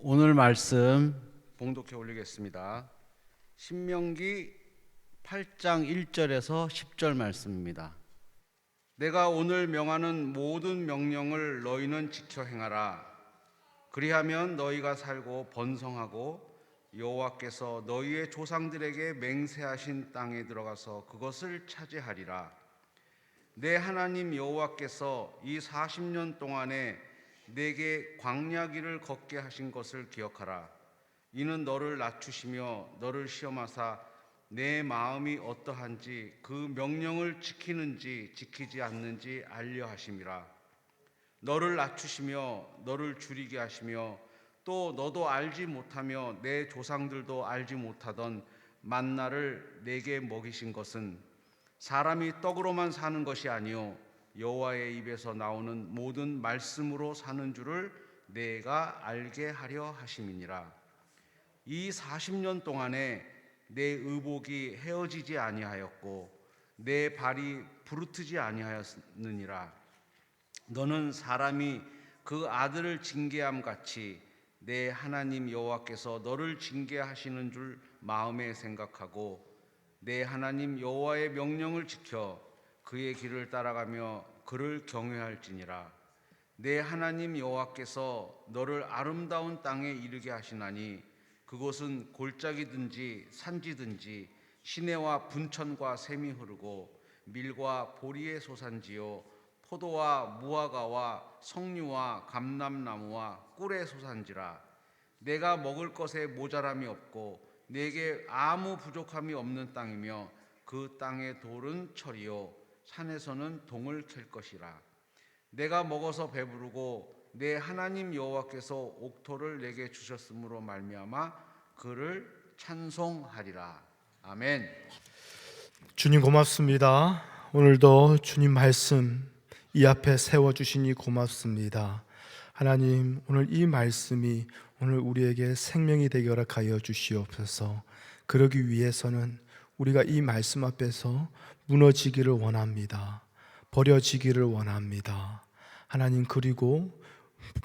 오늘 말씀 봉독해 올리겠습니다. 신명기 8장 1절에서 10절 말씀입니다. 내가 오늘 명하는 모든 명령을 너희는 지켜 행하라. 그리하면 너희가 살고 번성하고 여호와께서 너희의 조상들에게 맹세하신 땅에 들어가서 그것을 차지하리라. 내 하나님 여호와께서 이 40년 동안에 내게 광야 길을 걷게 하신 것을 기억하라. 이는 너를 낮추시며 너를 시험하사 내 마음이 어떠한지 그 명령을 지키는지 지키지 않는지 알려 하심이라. 너를 낮추시며 너를 줄이게 하시며 또 너도 알지 못하며 내 조상들도 알지 못하던 만나를 내게 먹이신 것은 사람이 떡으로만 사는 것이 아니요 여호와의 입에서 나오는 모든 말씀으로 사는 줄을 내가 알게 하려 하심이니라. 이 40년 동안에 내 의복이 헤어지지 아니하였고 내 발이 부르트지 아니하였느니라. 너는 사람이 그 아들을 징계함 같이 내 하나님 여호와께서 너를 징계하시는 줄 마음에 생각하고 내 하나님 여호와의 명령을 지켜 그의 길을 따라가며 그를 경외할지니라. 내 하나님 여호와께서 너를 아름다운 땅에 이르게 하시나니 그곳은 골짜기든지 산지든지 시내와 분천과 샘이 흐르고 밀과 보리의 소산지요 포도와 무화과와 석류와 감람나무와 꿀의 소산지라. 내가 먹을 것에 모자람이 없고 내게 아무 부족함이 없는 땅이며 그 땅의 돌은 철이요 산에서는 동을 캘 것이라. 내가 먹어서 배부르고 내 하나님 여호와께서 옥토를 내게 주셨으므로 말미암아 그를 찬송하리라. 아멘. 주님 고맙습니다. 오늘도 주님 말씀 이 앞에 세워주시니 고맙습니다. 하나님, 오늘 이 말씀이 오늘 우리에게 생명이 되게 허락하여 주시옵소서. 그러기 위해서는 우리가 이 말씀 앞에서 무너지기를 원합니다. 버려지기를 원합니다. 하나님, 그리고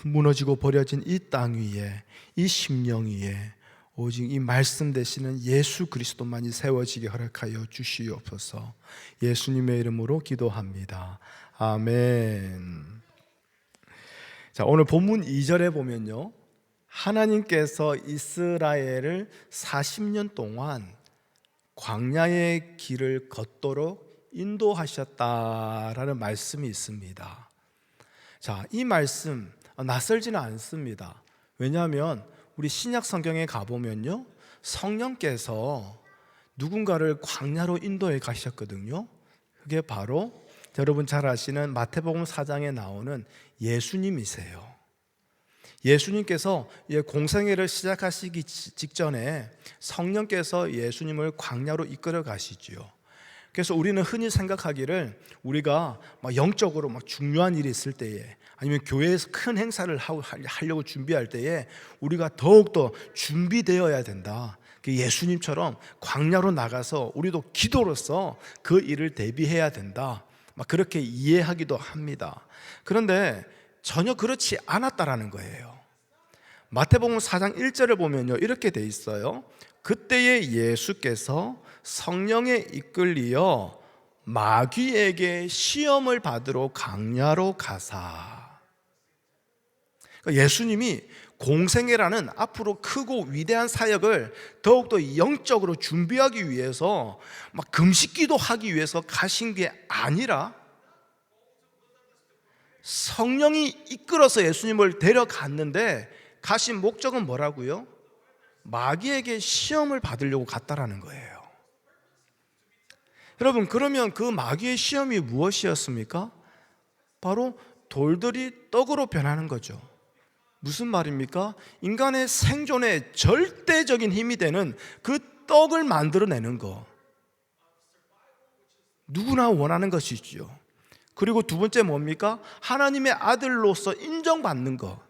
무너지고 버려진 이 땅 위에, 이 심령 위에 오직 이 말씀 되시는 예수 그리스도만이 세워지게 허락하여 주시옵소서. 예수님의 이름으로 기도합니다. 아멘. 자, 오늘 본문 2절에 보면요, 하나님께서 이스라엘을 40년 동안 광야의 길을 걷도록 인도하셨다라는 말씀이 있습니다. 자, 이 말씀 낯설지는 않습니다. 왜냐하면 우리 신약 성경에 가보면요, 성령께서 누군가를 광야로 인도해 가셨거든요. 그게 바로 여러분 잘 아시는 마태복음 4장에 나오는 예수님이세요. 예수님께서 공생애를 시작하시기 직전에 성령께서 예수님을 광야로 이끌어 가시지요. 그래서 우리는 흔히 생각하기를 우리가 영적으로 중요한 일이 있을 때에 아니면 교회에서 큰 행사를 하려고 준비할 때에 우리가 더욱더 준비되어야 된다. 예수님처럼 광야로 나가서 우리도 기도로서 그 일을 대비해야 된다. 그렇게 이해하기도 합니다. 그런데 전혀 그렇지 않았다라는 거예요. 마태복음 4장 1절을 보면요, 이렇게 돼 있어요. 그때에 예수께서 성령에 이끌리어 마귀에게 시험을 받으러 광야로 가사. 그러니까 예수님이 공생애라는 앞으로 크고 위대한 사역을 더욱더 영적으로 준비하기 위해서 금식기도 하기 위해서 가신 게 아니라 성령이 이끌어서 예수님을 데려갔는데 가신 목적은 뭐라고요? 마귀에게 시험을 받으려고 갔다라는 거예요. 여러분, 그러면 그 마귀의 시험이 무엇이었습니까? 바로 돌들이 떡으로 변하는 거죠. 무슨 말입니까? 인간의 생존에 절대적인 힘이 되는 그 떡을 만들어내는 거, 누구나 원하는 것이지요. 그리고 두 번째 뭡니까? 하나님의 아들로서 인정받는 것.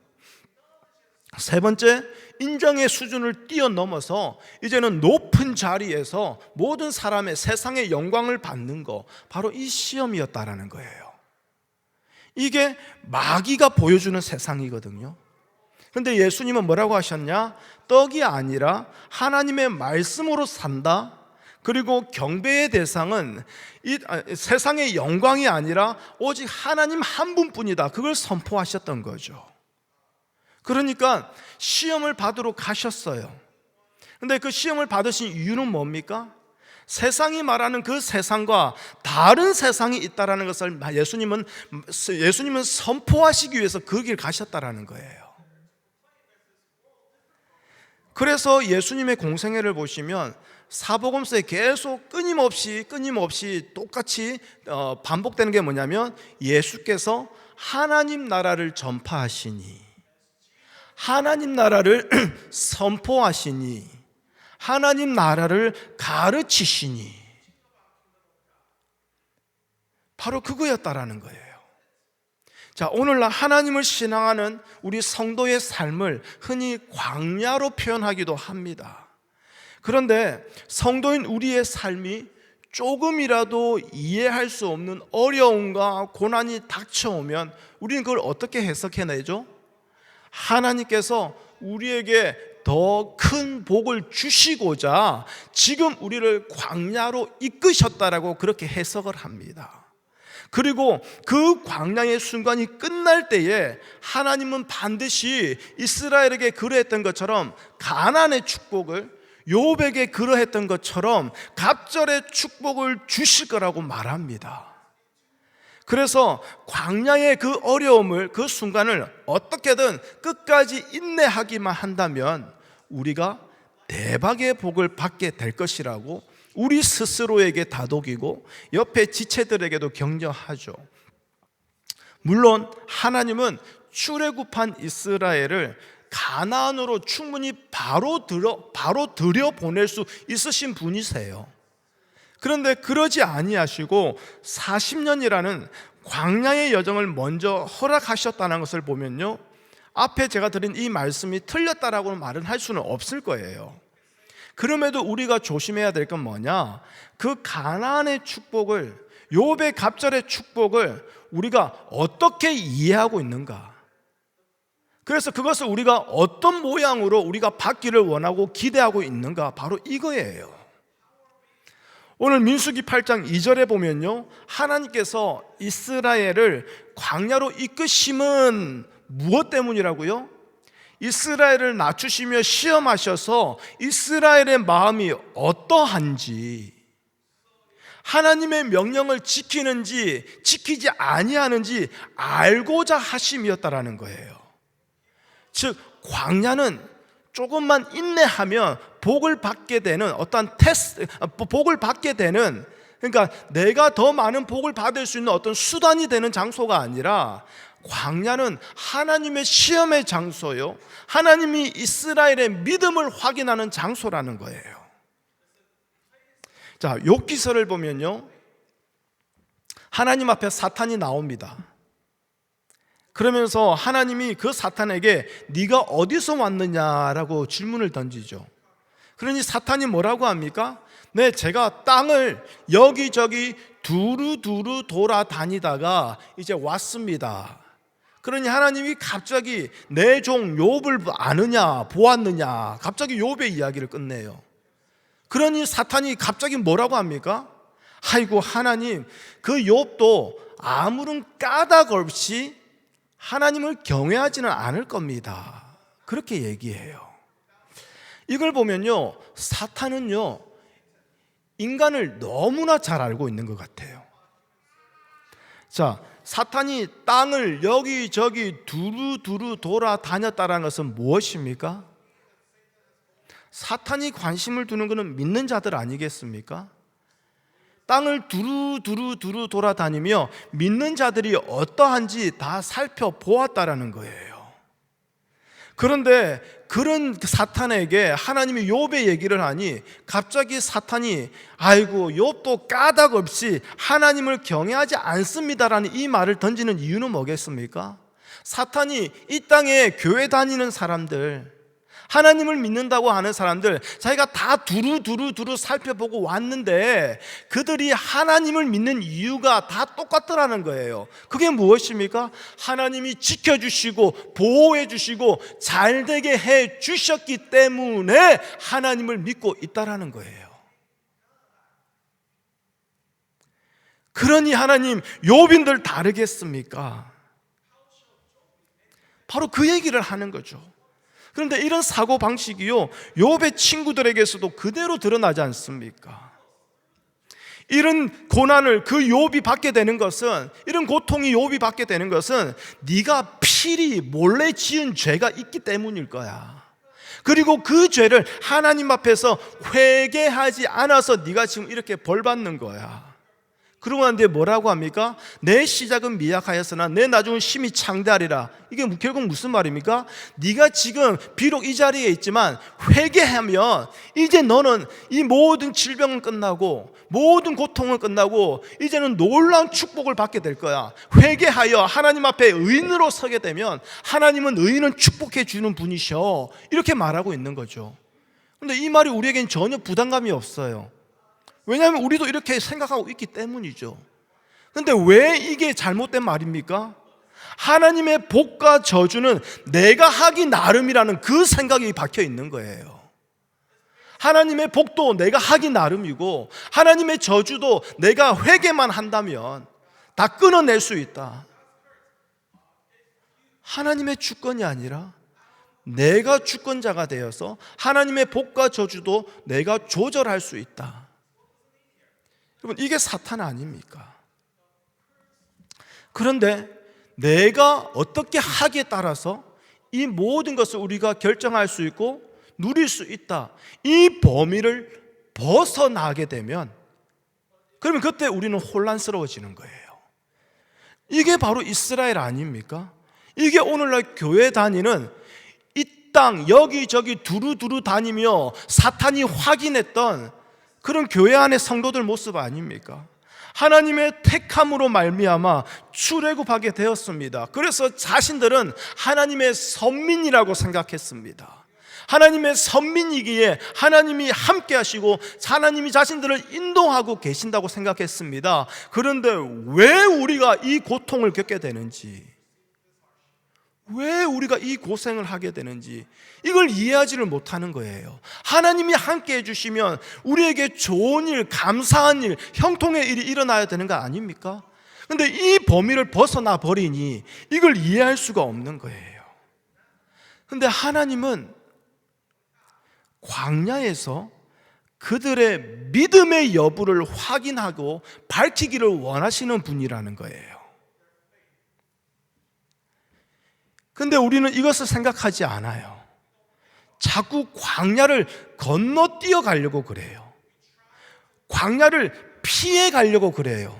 세 번째, 인정의 수준을 뛰어넘어서 이제는 높은 자리에서 모든 사람의 세상의 영광을 받는 것, 바로 이 시험이었다라는 거예요. 이게 마귀가 보여주는 세상이거든요. 근데 예수님은 뭐라고 하셨냐? 떡이 아니라 하나님의 말씀으로 산다. 그리고 경배의 대상은 세상의 영광이 아니라 오직 하나님 한 분뿐이다. 그걸 선포하셨던 거죠. 그러니까 시험을 받으러 가셨어요. 근데 그 시험을 받으신 이유는 뭡니까? 세상이 말하는 그 세상과 다른 세상이 있다라는 것을 예수님은 선포하시기 위해서 그 길 가셨다라는 거예요. 그래서 예수님의 공생애를 보시면 사복음서에 계속 끊임없이 똑같이 반복되는 게 뭐냐면 예수께서 하나님 나라를 전파하시니, 하나님 나라를 선포하시니, 하나님 나라를 가르치시니, 바로 그거였다라는 거예요. 자, 오늘날 하나님을 신앙하는 우리 성도의 삶을 흔히 광야로 표현하기도 합니다. 그런데 성도인 우리의 삶이 조금이라도 이해할 수 없는 어려움과 고난이 닥쳐오면 우리는 그걸 어떻게 해석해내죠? 하나님께서 우리에게 더 큰 복을 주시고자 지금 우리를 광야로 이끄셨다라고 그렇게 해석을 합니다. 그리고 그 광야의 순간이 끝날 때에 하나님은 반드시 이스라엘에게 그러했던 것처럼 가나안의 축복을, 요백에 그러했던 것처럼 갑절의 축복을 주실 거라고 말합니다. 그래서 광야의 그 어려움을, 그 순간을 어떻게든 끝까지 인내하기만 한다면 우리가 대박의 복을 받게 될 것이라고 우리 스스로에게 다독이고 옆에 지체들에게도 격려하죠. 물론 하나님은 출애굽한 이스라엘을 가나안으로 충분히 바로 들여보낼 수 있으신 분이세요. 그런데 그러지 아니하시고 40년이라는 광야의 여정을 먼저 허락하셨다는 것을 보면요, 앞에 제가 드린 이 말씀이 틀렸다라고는 말은 할 수는 없을 거예요. 그럼에도 우리가 조심해야 될 건 뭐냐? 그 가나안의 축복을, 욥의 갑절의 축복을 우리가 어떻게 이해하고 있는가? 그래서 그것을 우리가 어떤 모양으로 우리가 받기를 원하고 기대하고 있는가? 바로 이거예요. 오늘 민수기 8장 2절에 보면요, 하나님께서 이스라엘을 광야로 이끄심은 무엇 때문이라고요? 이스라엘을 낮추시며 시험하셔서 이스라엘의 마음이 어떠한지, 하나님의 명령을 지키는지 지키지 아니하는지 알고자 하심이었다라는 거예요. 즉 광야는 조금만 인내하면 복을 받게 되는 어떤 복을 받게 되는, 그러니까 내가 더 많은 복을 받을 수 있는 어떤 수단이 되는 장소가 아니라, 광야는 하나님의 시험의 장소요, 하나님이 이스라엘의 믿음을 확인하는 장소라는 거예요. 자, 욥기서를 보면요, 하나님 앞에 사탄이 나옵니다. 그러면서 하나님이 그 사탄에게 네가 어디서 왔느냐라고 질문을 던지죠. 그러니 사탄이 뭐라고 합니까? 네, 제가 땅을 여기저기 두루두루 돌아다니다가 이제 왔습니다. 그러니 하나님이 갑자기 내 종 욥을 아느냐 보았느냐, 갑자기 욥의 이야기를 끝내요. 그러니 사탄이 갑자기 뭐라고 합니까? 아이고 하나님, 그 욥도 아무런 까닭 없이 하나님을 경외하지는 않을 겁니다. 그렇게 얘기해요. 이걸 보면요, 사탄은요 인간을 너무나 잘 알고 있는 것 같아요. 자, 사탄이 땅을 여기저기 두루두루 돌아다녔다는 것은 무엇입니까? 사탄이 관심을 두는 것은 믿는 자들 아니겠습니까? 땅을 두루두루 돌아다니며 믿는 자들이 어떠한지 다 살펴보았다라는 거예요. 그런데 그런 사탄에게 하나님이 욥의 얘기를 하니 갑자기 사탄이 아이고 욥도 까닭 없이 하나님을 경외하지 않습니다라는 이 말을 던지는 이유는 뭐겠습니까? 사탄이 이 땅에 교회 다니는 사람들, 하나님을 믿는다고 하는 사람들, 자기가 다 두루두루 살펴보고 왔는데 그들이 하나님을 믿는 이유가 다 똑같더라는 거예요. 그게 무엇입니까? 하나님이 지켜주시고 보호해주시고 잘되게 해주셨기 때문에 하나님을 믿고 있다라는 거예요. 그러니 하나님, 욥인들 다르겠습니까? 바로 그 얘기를 하는 거죠. 그런데 이런 사고방식이요, 욥의 친구들에게서도 그대로 드러나지 않습니까? 이런 고난을 그 욥이 받게 되는 것은, 이런 고통이 욥이 받게 되는 것은 네가 필히 몰래 지은 죄가 있기 때문일 거야. 그리고 그 죄를 하나님 앞에서 회개하지 않아서 네가 지금 이렇게 벌 받는 거야. 그러고 난 뒤에 뭐라고 합니까? 내 시작은 미약하였으나 내 나중은 심히 창대하리라. 이게 결국 무슨 말입니까? 네가 지금 비록 이 자리에 있지만 회개하면 이제 너는 이 모든 질병은 끝나고 모든 고통은 끝나고 이제는 놀라운 축복을 받게 될 거야. 회개하여 하나님 앞에 의인으로 서게 되면 하나님은 의인은 축복해 주는 분이셔. 이렇게 말하고 있는 거죠. 그런데 이 말이 우리에겐 전혀 부담감이 없어요. 왜냐하면 우리도 이렇게 생각하고 있기 때문이죠. 그런데 왜 이게 잘못된 말입니까? 하나님의 복과 저주는 내가 하기 나름이라는 그 생각이 박혀 있는 거예요. 하나님의 복도 내가 하기 나름이고 하나님의 저주도 내가 회개만 한다면 다 끊어낼 수 있다. 하나님의 주권이 아니라 내가 주권자가 되어서 하나님의 복과 저주도 내가 조절할 수 있다. 여러분, 이게 사탄 아닙니까? 그런데 내가 어떻게 하기에 따라서 이 모든 것을 우리가 결정할 수 있고 누릴 수 있다. 이 범위를 벗어나게 되면 그러면 그때 우리는 혼란스러워지는 거예요. 이게 바로 이스라엘 아닙니까? 이게 오늘날 교회 다니는 이 땅 여기저기 두루두루 다니며 사탄이 확인했던 그런 교회 안의 성도들 모습 아닙니까? 하나님의 택함으로 말미암아 출애굽하게 되었습니다. 그래서 자신들은 하나님의 선민이라고 생각했습니다. 하나님의 선민이기에 하나님이 함께 하시고 하나님이 자신들을 인도하고 계신다고 생각했습니다. 그런데 왜 우리가 이 고통을 겪게 되는지, 왜 우리가 이 고생을 하게 되는지 이걸 이해하지를 못하는 거예요. 하나님이 함께 해주시면 우리에게 좋은 일, 감사한 일, 형통의 일이 일어나야 되는 거 아닙니까? 그런데 이 범위를 벗어나 버리니 이걸 이해할 수가 없는 거예요. 그런데 하나님은 광야에서 그들의 믿음의 여부를 확인하고 밝히기를 원하시는 분이라는 거예요. 근데 우리는 이것을 생각하지 않아요. 자꾸 광야를 건너뛰어 가려고 그래요. 광야를 피해 가려고 그래요.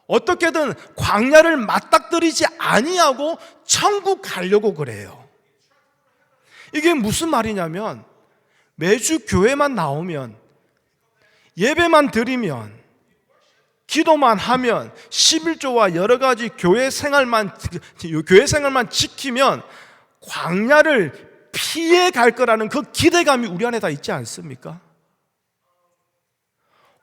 어떻게든 광야를 맞닥뜨리지 아니하고 천국 가려고 그래요. 이게 무슨 말이냐면 매주 교회만 나오면 예배만 드리면 기도만 하면 11조와 여러 가지 교회 생활만 지키면 광야를 피해 갈 거라는 그 기대감이 우리 안에 다 있지 않습니까?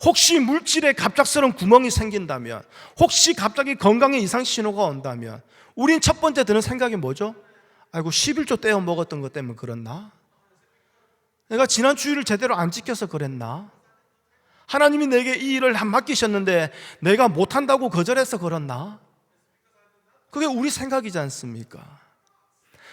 혹시 물질에 갑작스러운 구멍이 생긴다면, 혹시 갑자기 건강에 이상 신호가 온다면 우린 첫 번째 드는 생각이 뭐죠? 아이고 11조 떼어 먹었던 것 때문에 그랬나? 내가 지난 주일을 제대로 안 지켜서 그랬나? 하나님이 내게 이 일을 맡기셨는데 내가 못한다고 거절해서 그랬나? 그게 우리 생각이지 않습니까?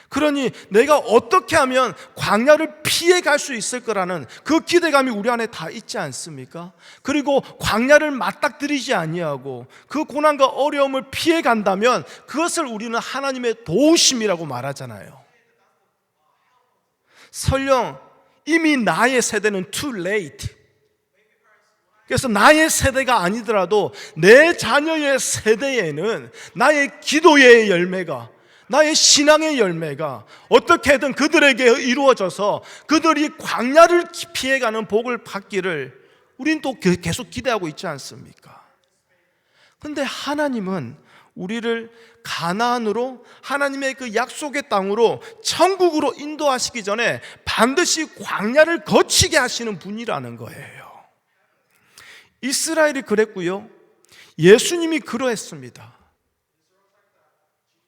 그러니 내가 어떻게 하면 광야를 피해 갈 수 있을 거라는 그 기대감이 우리 안에 다 있지 않습니까? 그리고 광야를 맞닥뜨리지 아니하고 그 고난과 어려움을 피해 간다면 그것을 우리는 하나님의 도우심이라고 말하잖아요. 설령 이미 나의 세대는 too late, 그래서 나의 세대가 아니더라도 내 자녀의 세대에는 나의 기도의 열매가, 나의 신앙의 열매가 어떻게든 그들에게 이루어져서 그들이 광야를 피해가는 복을 받기를 우린 또 계속 기대하고 있지 않습니까? 그런데 하나님은 우리를 가나안으로, 하나님의 그 약속의 땅으로, 천국으로 인도하시기 전에 반드시 광야를 거치게 하시는 분이라는 거예요. 이스라엘이 그랬고요, 예수님이 그러했습니다.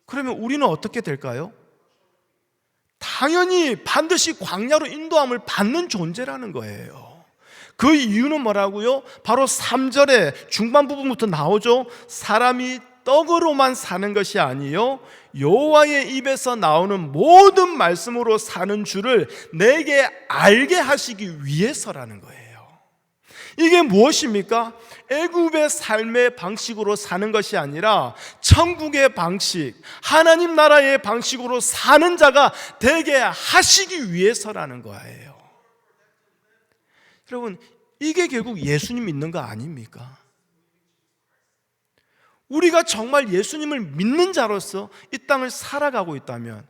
그러면 우리는 어떻게 될까요? 당연히 반드시 광야로 인도함을 받는 존재라는 거예요. 그 이유는 뭐라고요? 바로 3절의 중반 부분부터 나오죠. 사람이 떡으로만 사는 것이 아니요 여호와의 입에서 나오는 모든 말씀으로 사는 줄을 내게 알게 하시기 위해서라는 거예요. 이게 무엇입니까? 애굽의 삶의 방식으로 사는 것이 아니라 천국의 방식, 하나님 나라의 방식으로 사는 자가 되게 하시기 위해서라는 거예요. 여러분, 이게 결국 예수님 믿는 거 아닙니까? 우리가 정말 예수님을 믿는 자로서 이 땅을 살아가고 있다면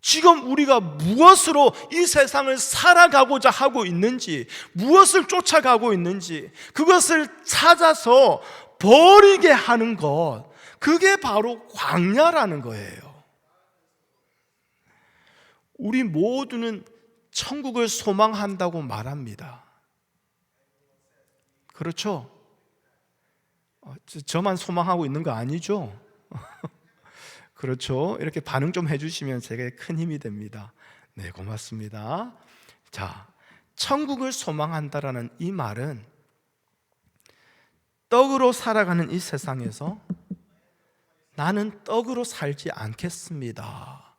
지금 우리가 무엇으로 이 세상을 살아가고자 하고 있는지, 무엇을 쫓아가고 있는지 그것을 찾아서 버리게 하는 것, 그게 바로 광야라는 거예요. 우리 모두는 천국을 소망한다고 말합니다. 그렇죠? 저만 소망하고 있는 거 아니죠? 그렇죠? 이렇게 반응 좀 해주시면 제게 큰 힘이 됩니다. 네, 고맙습니다. 자, 천국을 소망한다라는 이 말은 떡으로 살아가는 이 세상에서 나는 떡으로 살지 않겠습니다,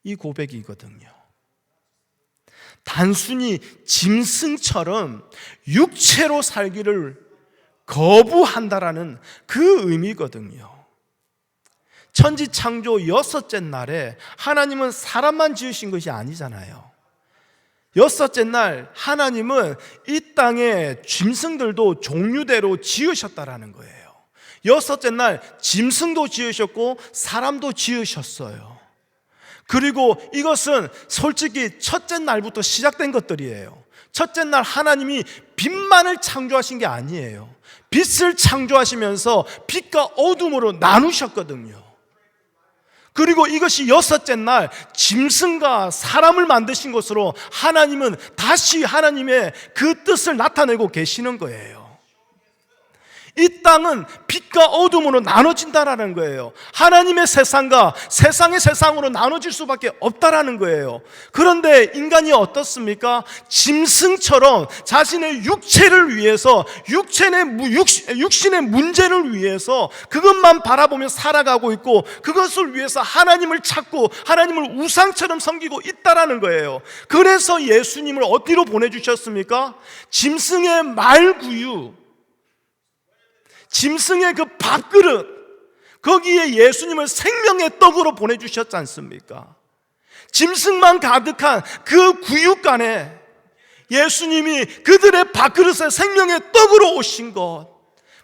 이 고백이거든요. 단순히 짐승처럼 육체로 살기를 거부한다라는 그 의미거든요. 천지창조 6째 날에 하나님은 사람만 지으신 것이 아니잖아요. 6째 날 하나님은 이 땅의 짐승들도 종류대로 지으셨다라는 거예요. 6째 날 짐승도 지으셨고 사람도 지으셨어요. 그리고 이것은 솔직히 첫째 날부터 시작된 것들이에요. 첫째 날 하나님이 빛만을 창조하신 게 아니에요. 빛을 창조하시면서 빛과 어둠으로 나누셨거든요. 그리고 이것이 6째 날 짐승과 사람을 만드신 것으로 하나님은 다시 하나님의 그 뜻을 나타내고 계시는 거예요. 이 땅은 빛과 어둠으로 나눠진다라는 거예요. 하나님의 세상과 세상의 세상으로 나눠질 수밖에 없다라는 거예요. 그런데 인간이 어떻습니까? 짐승처럼 자신의 육체를 위해서, 육신의 문제를 위해서 그것만 바라보며 살아가고 있고, 그것을 위해서 하나님을 찾고 하나님을 우상처럼 섬기고 있다라는 거예요. 그래서 예수님을 어디로 보내주셨습니까? 짐승의 말구유, 짐승의 그 밥그릇, 거기에 예수님을 생명의 떡으로 보내주셨지 않습니까? 짐승만 가득한 그 구육간에 예수님이 그들의 밥그릇에 생명의 떡으로 오신 것,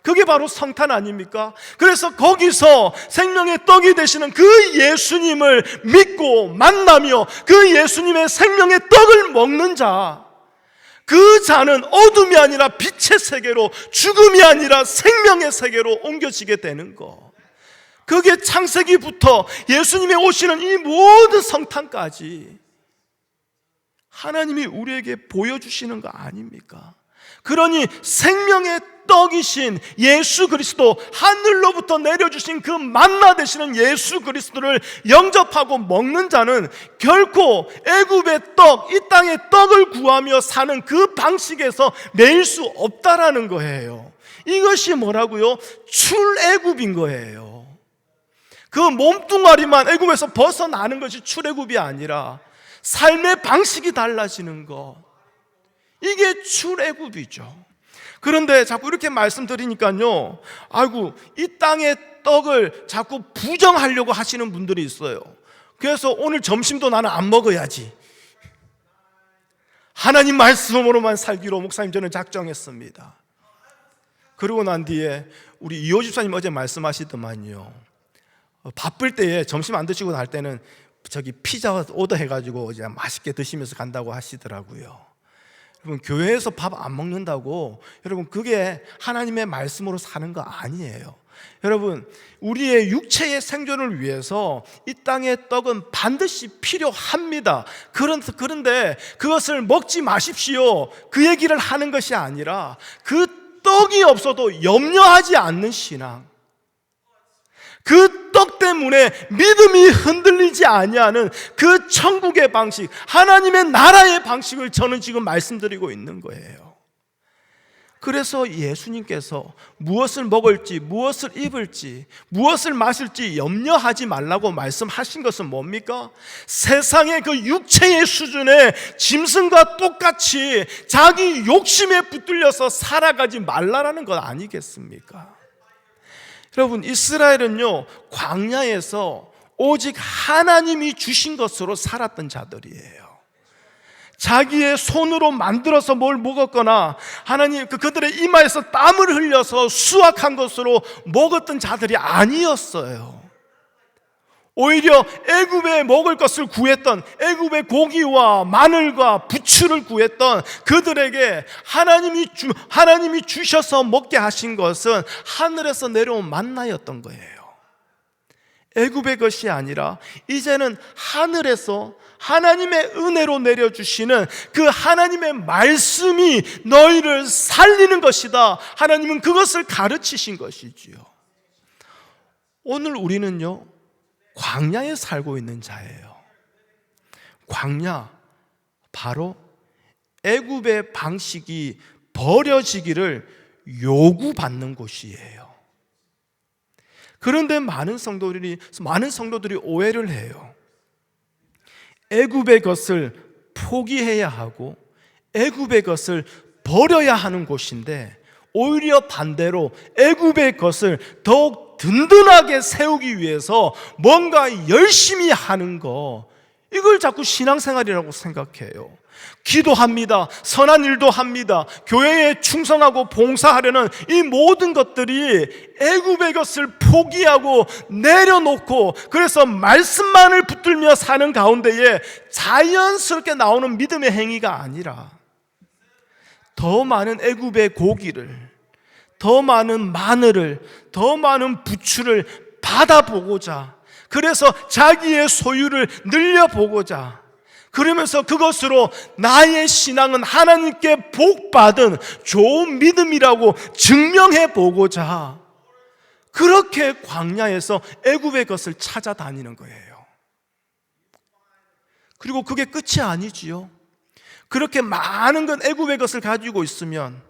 그게 바로 성탄 아닙니까? 그래서 거기서 생명의 떡이 되시는 그 예수님을 믿고 만나며 그 예수님의 생명의 떡을 먹는 자, 그 자는 어둠이 아니라 빛의 세계로, 죽음이 아니라 생명의 세계로 옮겨지게 되는 것. 그게 창세기부터 예수님이 오시는 이 모든 성탄까지 하나님이 우리에게 보여주시는 거 아닙니까? 그러니 생명의 떡이신 예수 그리스도, 하늘로부터 내려주신 그 만나 되시는 예수 그리스도를 영접하고 먹는 자는 결코 애굽의 떡, 이 땅의 떡을 구하며 사는 그 방식에서 매일 수 없다라는 거예요. 이것이 뭐라고요? 출애굽인 거예요. 그 몸뚱아리만 애굽에서 벗어나는 것이 출애굽이 아니라 삶의 방식이 달라지는 것, 이게 출애굽이죠. 그런데 자꾸 이렇게 말씀드리니까요, 아이고, 이 땅의 떡을 자꾸 부정하려고 하시는 분들이 있어요. 그래서 오늘 점심도 나는 안 먹어야지, 하나님 말씀으로만 살기로 목사님 저는 작정했습니다. 그러고 난 뒤에 우리 이호 집사님 어제 말씀하시더만요, 바쁠 때에 점심 안 드시고 날 때는 저기 피자 오더 해가지고 이제 맛있게 드시면서 간다고 하시더라고요. 여러분, 교회에서 밥 안 먹는다고 여러분 그게 하나님의 말씀으로 사는 거 아니에요. 여러분, 우리의 육체의 생존을 위해서 이 땅의 떡은 반드시 필요합니다. 그런데 그것을 먹지 마십시오, 그 얘기를 하는 것이 아니라 그 떡이 없어도 염려하지 않는 신앙, 그 떡 때문에 믿음이 흔들리지 아니하는 그 천국의 방식, 하나님의 나라의 방식을 저는 지금 말씀드리고 있는 거예요. 그래서 예수님께서 무엇을 먹을지, 무엇을 입을지, 무엇을 마실지 염려하지 말라고 말씀하신 것은 뭡니까? 세상의 그 육체의 수준의 짐승과 똑같이 자기 욕심에 붙들려서 살아가지 말라라는 것 아니겠습니까? 여러분, 이스라엘은요, 광야에서 오직 하나님이 주신 것으로 살았던 자들이에요. 자기의 손으로 만들어서 뭘 먹었거나 하나님 그들의 이마에서 땀을 흘려서 수확한 것으로 먹었던 자들이 아니었어요. 오히려 애굽에 먹을 것을 구했던, 애굽의 고기와 마늘과 부추를 구했던 그들에게 하나님이 주셔서 먹게 하신 것은 하늘에서 내려온 만나였던 거예요. 애굽의 것이 아니라 이제는 하늘에서 하나님의 은혜로 내려주시는 그 하나님의 말씀이 너희를 살리는 것이다. 하나님은 그것을 가르치신 것이지요. 오늘 우리는요, 광야에 살고 있는 자예요. 광야, 바로 애굽의 방식이 버려지기를 요구받는 곳이에요. 그런데 많은 성도들이 오해를 해요. 애굽의 것을 포기해야 하고 애굽의 것을 버려야 하는 곳인데, 오히려 반대로 애굽의 것을 더욱 든든하게 세우기 위해서 뭔가 열심히 하는 거, 이걸 자꾸 신앙생활이라고 생각해요. 기도합니다, 선한 일도 합니다, 교회에 충성하고 봉사하려는 이 모든 것들이 애굽의 것을 포기하고 내려놓고, 그래서 말씀만을 붙들며 사는 가운데에 자연스럽게 나오는 믿음의 행위가 아니라 더 많은 애굽의 고기를, 더 많은 마늘을, 더 많은 부추를 받아보고자, 그래서 자기의 소유를 늘려보고자, 그러면서 그것으로 나의 신앙은 하나님께 복받은 좋은 믿음이라고 증명해 보고자, 그렇게 광야에서 애굽의 것을 찾아다니는 거예요. 그리고 그게 끝이 아니지요. 그렇게 많은 건 애굽의 것을 가지고 있으면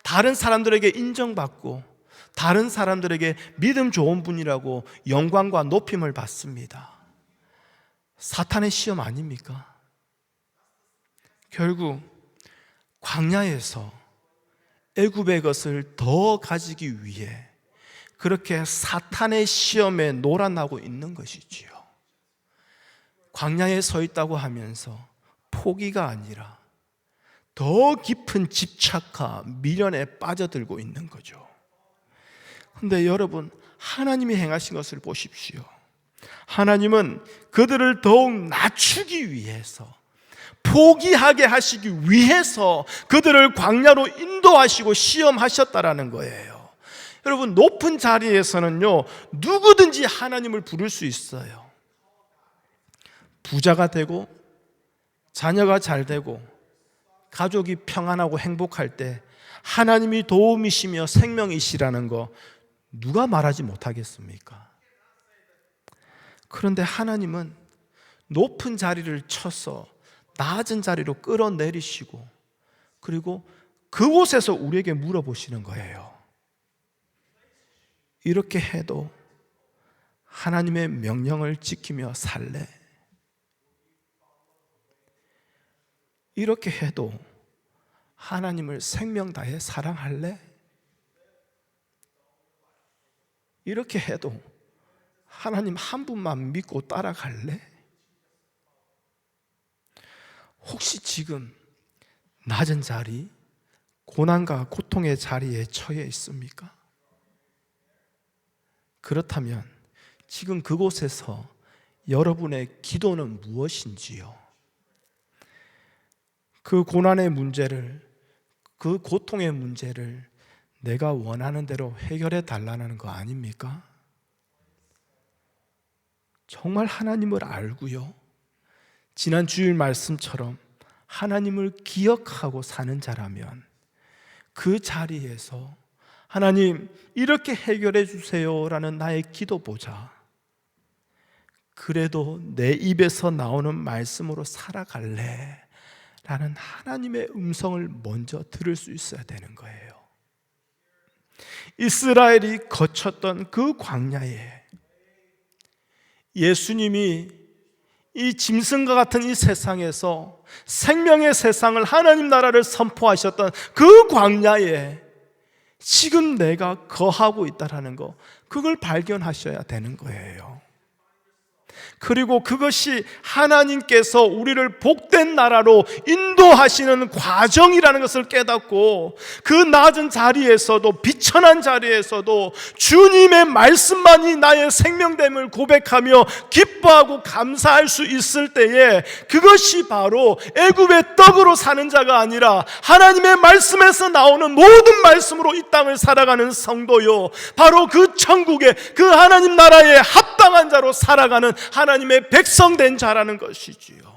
다른 사람들에게 인정받고 다른 사람들에게 믿음 좋은 분이라고 영광과 높임을 받습니다. 사탄의 시험 아닙니까? 결국 광야에서 애굽의 것을 더 가지기 위해 그렇게 사탄의 시험에 놀아나고 있는 것이지요. 광야에 서 있다고 하면서 포기가 아니라 더 깊은 집착과 미련에 빠져들고 있는 거죠. 그런데 여러분, 하나님이 행하신 것을 보십시오. 하나님은 그들을 더욱 낮추기 위해서, 포기하게 하시기 위해서 그들을 광야로 인도하시고 시험하셨다라는 거예요. 여러분, 높은 자리에서는요, 누구든지 하나님을 부를 수 있어요. 부자가 되고 자녀가 잘 되고 가족이 평안하고 행복할 때 하나님이 도움이시며 생명이시라는 거 누가 말하지 못하겠습니까? 그런데 하나님은 높은 자리를 쳐서 낮은 자리로 끌어내리시고, 그리고 그곳에서 우리에게 물어보시는 거예요. 이렇게 해도 하나님의 명령을 지키며 살래? 이렇게 해도 하나님을 생명 다해 사랑할래? 이렇게 해도 하나님 한 분만 믿고 따라갈래? 혹시 지금 낮은 자리, 고난과 고통의 자리에 처해 있습니까? 그렇다면 지금 그곳에서 여러분의 기도는 무엇인지요? 그 고난의 문제를, 그 고통의 문제를 내가 원하는 대로 해결해 달라는 거 아닙니까? 정말 하나님을 알고요, 지난 주일 말씀처럼 하나님을 기억하고 사는 자라면 그 자리에서 하나님 이렇게 해결해 주세요라는 나의 기도보자 그래도 내 입에서 나오는 말씀으로 살아갈래 라는 하나님의 음성을 먼저 들을 수 있어야 되는 거예요. 이스라엘이 거쳤던 그 광야에 예수님이 이 짐승과 같은 이 세상에서 생명의 세상을, 하나님 나라를 선포하셨던 그 광야에 지금 내가 거하고 있다는 거, 그걸 발견하셔야 되는 거예요. 그리고 그것이 하나님께서 우리를 복된 나라로 인도하시는 과정이라는 것을 깨닫고 그 낮은 자리에서도, 비천한 자리에서도 주님의 말씀만이 나의 생명됨을 고백하며 기뻐하고 감사할 수 있을 때에, 그것이 바로 애굽의 떡으로 사는 자가 아니라 하나님의 말씀에서 나오는 모든 말씀으로 이 땅을 살아가는 성도요, 바로 그 천국의 그 하나님 나라에 합당한 자로 살아가는 하나님의 백성된 자라는 것이지요.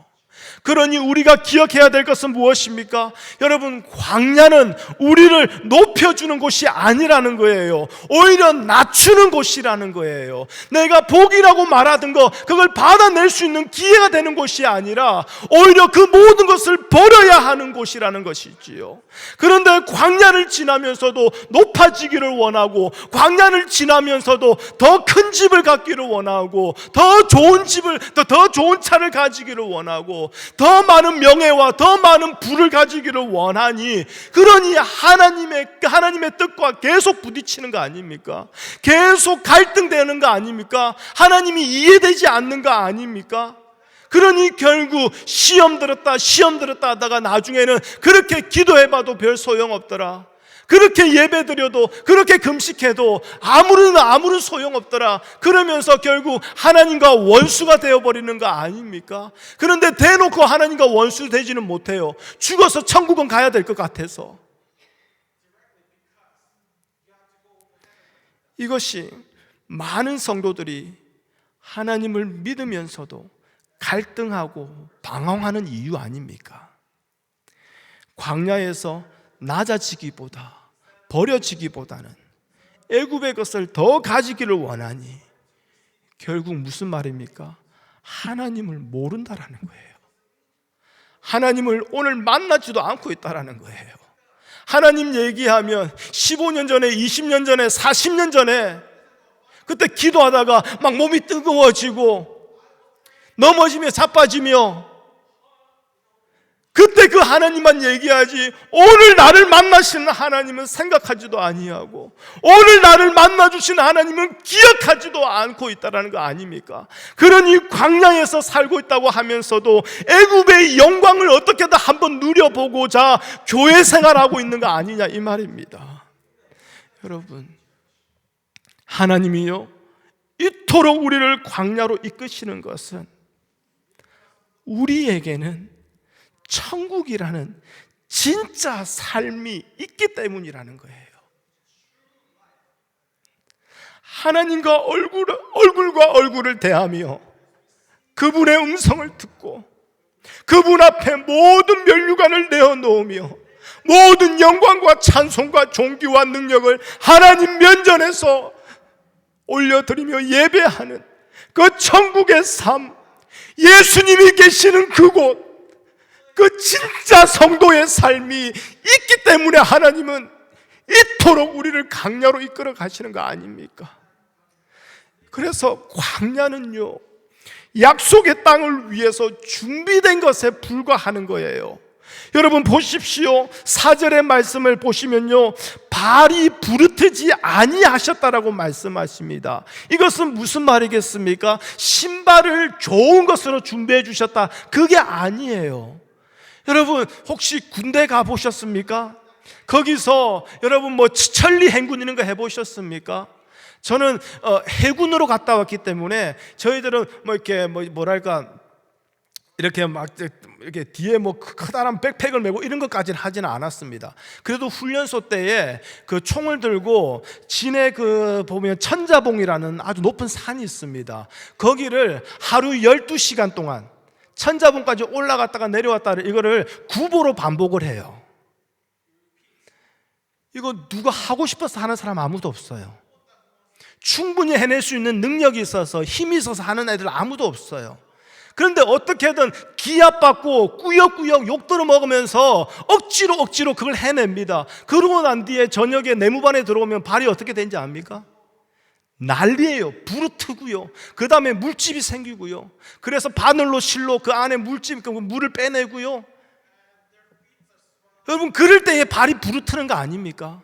그러니 우리가 기억해야 될 것은 무엇입니까? 여러분, 광야는 우리를 높여주는 곳이 아니라는 거예요. 오히려 낮추는 곳이라는 거예요. 내가 복이라고 말하던 거, 그걸 받아낼 수 있는 기회가 되는 곳이 아니라 오히려 그 모든 것을 버려야 하는 곳이라는 것이지요. 그런데 광야를 지나면서도 높아지기를 원하고, 광야를 지나면서도 더 큰 집을 갖기를 원하고, 더 좋은 집을, 더 좋은 차를 가지기를 원하고, 더 많은 명예와 더 많은 부를 가지기를 원하니, 그러니 하나님의 뜻과 계속 부딪히는 거 아닙니까? 계속 갈등되는 거 아닙니까? 하나님이 이해되지 않는 거 아닙니까? 그러니 결국 시험 들었다 하다가 나중에는 그렇게 기도해봐도 별 소용없더라, 그렇게 예배드려도, 그렇게 금식해도 아무런 소용없더라, 그러면서 결국 하나님과 원수가 되어버리는 거 아닙니까? 그런데 대놓고 하나님과 원수 되지는 못해요. 죽어서 천국은 가야 될 것 같아서. 이것이 많은 성도들이 하나님을 믿으면서도 갈등하고 방황하는 이유 아닙니까? 광야에서 낮아지기보다, 버려지기보다는 애굽의 것을 더 가지기를 원하니 결국 무슨 말입니까? 하나님을 모른다라는 거예요. 하나님을 오늘 만나지도 않고 있다라는 거예요. 하나님 얘기하면 15년 전에, 20년 전에, 40년 전에 그때 기도하다가 막 몸이 뜨거워지고 넘어지며 자빠지며 그때 그 하나님만 얘기하지, 오늘 나를 만나시는 하나님은 생각하지도 아니하고 오늘 나를 만나주시는 하나님은 기억하지도 않고 있다는 거 아닙니까? 그러니 광야에서 살고 있다고 하면서도 애굽의 영광을 어떻게든 한번 누려보고자 교회 생활하고 있는 거 아니냐, 이 말입니다. 여러분, 하나님이요, 이토록 우리를 광야로 이끄시는 것은 우리에게는 천국이라는 진짜 삶이 있기 때문이라는 거예요. 하나님과 얼굴과 얼굴을 대하며 그분의 음성을 듣고 그분 앞에 모든 면류관을 내어놓으며 모든 영광과 찬송과 존귀와 능력을 하나님 면전에서 올려드리며 예배하는 그 천국의 삶, 예수님이 계시는 그곳, 그 진짜 성도의 삶이 있기 때문에 하나님은 이토록 우리를 광야로 이끌어 가시는 거 아닙니까? 그래서 광야는요, 약속의 땅을 위해서 준비된 것에 불과하는 거예요. 여러분 보십시오. 4절의 말씀을 보시면요, 발이 부르트지 아니하셨다라고 말씀하십니다. 이것은 무슨 말이겠습니까? 신발을 좋은 것으로 준비해 주셨다, 그게 아니에요. 여러분 혹시 군대 가보셨습니까? 거기서 여러분 뭐 천리 행군 이런 거 해보셨습니까? 저는 해군으로 갔다 왔기 때문에 저희들은 뭐 이렇게 뭐랄까 이렇게 막 이렇게 뒤에 뭐 커다란 백팩을 메고 이런 것까지는 하지는 않았습니다. 그래도 훈련소 때에 그 총을 들고 진해 그 보면 천자봉이라는 아주 높은 산이 있습니다. 거기를 하루 12시간 동안 천자봉까지 올라갔다가 내려왔다를 이거를 구보로 반복을 해요. 이거 누가 하고 싶어서 하는 사람 아무도 없어요. 충분히 해낼 수 있는 능력이 있어서 힘이 있어서 하는 애들 아무도 없어요. 그런데 어떻게든 기합받고 꾸역꾸역 욕들어 먹으면서 억지로 그걸 해냅니다. 그러고 난 뒤에 저녁에 내무반에 들어오면 발이 어떻게 되는지 압니까? 난리예요. 부르트고요. 그 다음에 물집이 생기고요. 그래서 바늘로 실로 그 안에 물집, 그 물을 빼내고요. 여러분, 그럴 때에 발이 부르트는 거 아닙니까?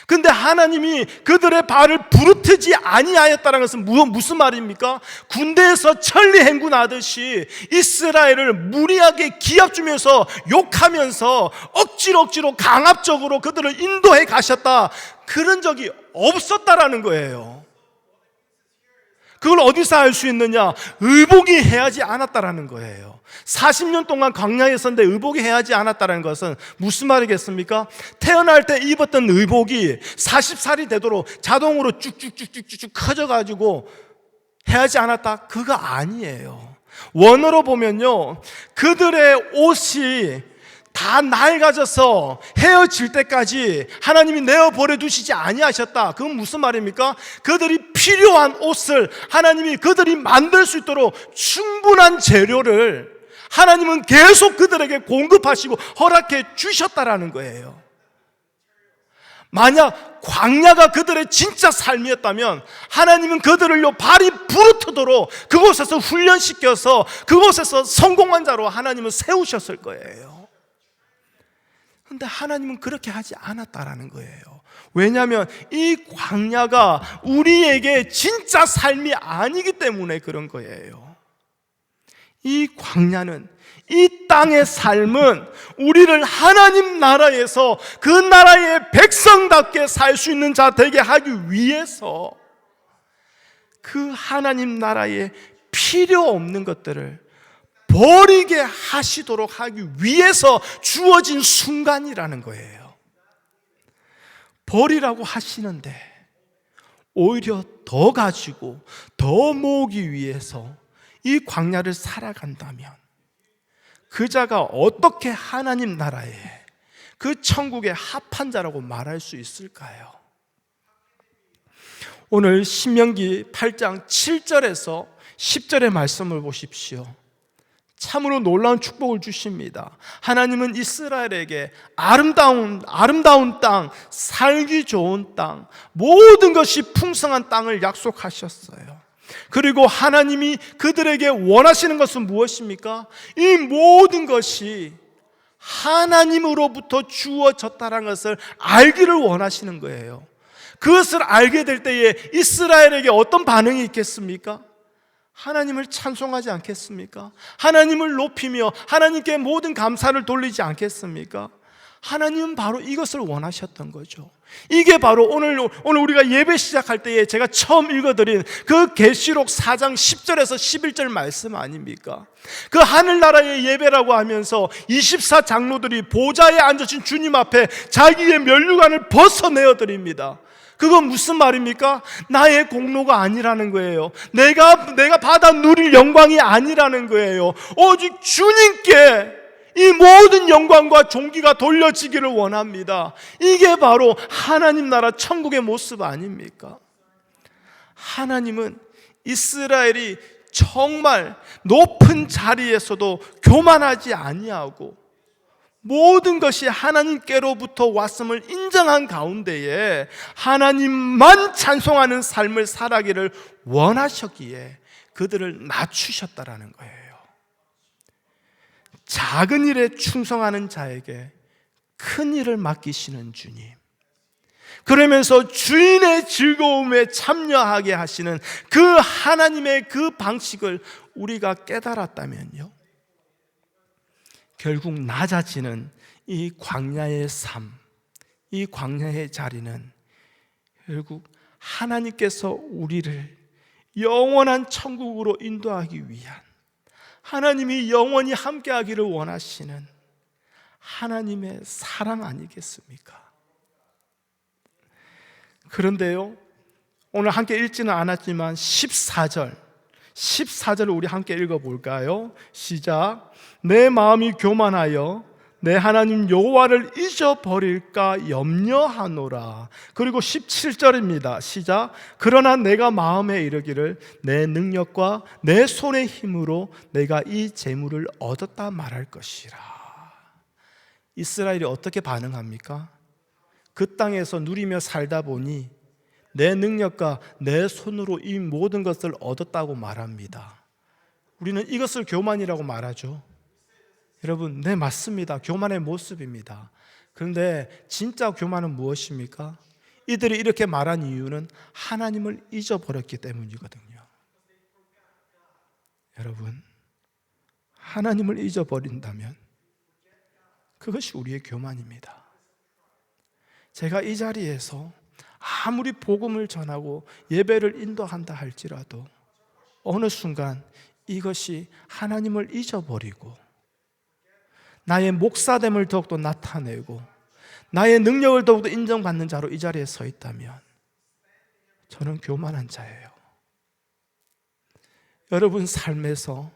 근데 하나님이 그들의 발을 부르트지 아니하였다는 것은 무슨 말입니까? 군대에서 천리 행군하듯이 이스라엘을 무리하게 기합 주면서 욕하면서 억지로 강압적으로 그들을 인도해 가셨다, 그런 적이 없었다라는 거예요. 그걸 어디서 알 수 있느냐? 의복이 해하지 않았다라는 거예요. 40년 동안 광야에 있었는데 의복이 해하지 않았다는 것은 무슨 말이겠습니까? 태어날 때 입었던 의복이 40살이 되도록 자동으로 쭉쭉쭉쭉쭉 커져가지고 해하지 않았다? 그거 아니에요. 원어로 보면요, 그들의 옷이 다 낡아져서 헤어질 때까지 하나님이 내어버려 두시지 아니하셨다. 그건 무슨 말입니까? 그들이 필요한 옷을 하나님이 그들이 만들 수 있도록 충분한 재료를 하나님은 계속 그들에게 공급하시고 허락해 주셨다라는 거예요. 만약 광야가 그들의 진짜 삶이었다면 하나님은 그들을요 발이 부르트도록 그곳에서 훈련시켜서 그곳에서 성공한 자로 하나님은 세우셨을 거예요. 그런데 하나님은 그렇게 하지 않았다라는 거예요. 왜냐하면 이 광야가 우리에게 진짜 삶이 아니기 때문에 그런 거예요. 이 광야는, 이 땅의 삶은 우리를 하나님 나라에서 그 나라의 백성답게 살 수 있는 자 되게 하기 위해서 그 하나님 나라에 필요 없는 것들을 버리게 하시도록 하기 위해서 주어진 순간이라는 거예요. 버리라고 하시는데 오히려 더 가지고 더 모으기 위해서 이 광야를 살아간다면 그 자가 어떻게 하나님 나라에, 그 천국의 합한 자라고 말할 수 있을까요? 오늘 신명기 8장 7절에서 10절의 말씀을 보십시오. 참으로 놀라운 축복을 주십니다. 하나님은 이스라엘에게 아름다운 땅, 살기 좋은 땅, 모든 것이 풍성한 땅을 약속하셨어요. 그리고 하나님이 그들에게 원하시는 것은 무엇입니까? 이 모든 것이 하나님으로부터 주어졌다는 것을 알기를 원하시는 거예요. 그것을 알게 될 때에 이스라엘에게 어떤 반응이 있겠습니까? 하나님을 찬송하지 않겠습니까? 하나님을 높이며 하나님께 모든 감사를 돌리지 않겠습니까? 하나님은 바로 이것을 원하셨던 거죠. 이게 바로 오늘 우리가 예배 시작할 때에 제가 처음 읽어드린 그 계시록 4장 10절에서 11절 말씀 아닙니까? 그 하늘나라의 예배라고 하면서 24장로들이 보좌에 앉으신 주님 앞에 자기의 면류관을 벗어내어 드립니다. 그건 무슨 말입니까? 나의 공로가 아니라는 거예요. 내가 받아 누릴 영광이 아니라는 거예요. 오직 주님께 이 모든 영광과 존귀가 돌려지기를 원합니다. 이게 바로 하나님 나라 천국의 모습 아닙니까? 하나님은 이스라엘이 정말 높은 자리에서도 교만하지 아니하고 모든 것이 하나님께로부터 왔음을 인정한 가운데에 하나님만 찬송하는 삶을 살아가기를 원하셨기에 그들을 낮추셨다라는 거예요. 작은 일에 충성하는 자에게 큰 일을 맡기시는 주님, 그러면서 주인의 즐거움에 참여하게 하시는 그 하나님의 그 방식을 우리가 깨달았다면요, 결국 낮아지는 이 광야의 삶, 이 광야의 자리는 결국 하나님께서 우리를 영원한 천국으로 인도하기 위한, 하나님이 영원히 함께하기를 원하시는 하나님의 사랑 아니겠습니까? 그런데요, 오늘 함께 읽지는 않았지만 14절을 우리 함께 읽어볼까요? 시작. 내 마음이 교만하여 내 하나님 여호와를 잊어버릴까 염려하노라. 그리고 17절입니다. 시작. 그러나 내가 마음에 이르기를 내 능력과 내 손의 힘으로 내가 이 재물을 얻었다 말할 것이라. 이스라엘이 어떻게 반응합니까? 그 땅에서 누리며 살다 보니 내 능력과 내 손으로 이 모든 것을 얻었다고 말합니다. 우리는 이것을 교만이라고 말하죠. 여러분, 네, 맞습니다. 교만의 모습입니다. 그런데 진짜 교만은 무엇입니까? 이들이 이렇게 말한 이유는 하나님을 잊어버렸기 때문이거든요. 여러분, 하나님을 잊어버린다면 그것이 우리의 교만입니다. 제가 이 자리에서 아무리 복음을 전하고 예배를 인도한다 할지라도 어느 순간 이것이 하나님을 잊어버리고 나의 목사됨을 더욱더 나타내고 나의 능력을 더욱더 인정받는 자로 이 자리에 서 있다면 저는 교만한 자예요. 여러분 삶에서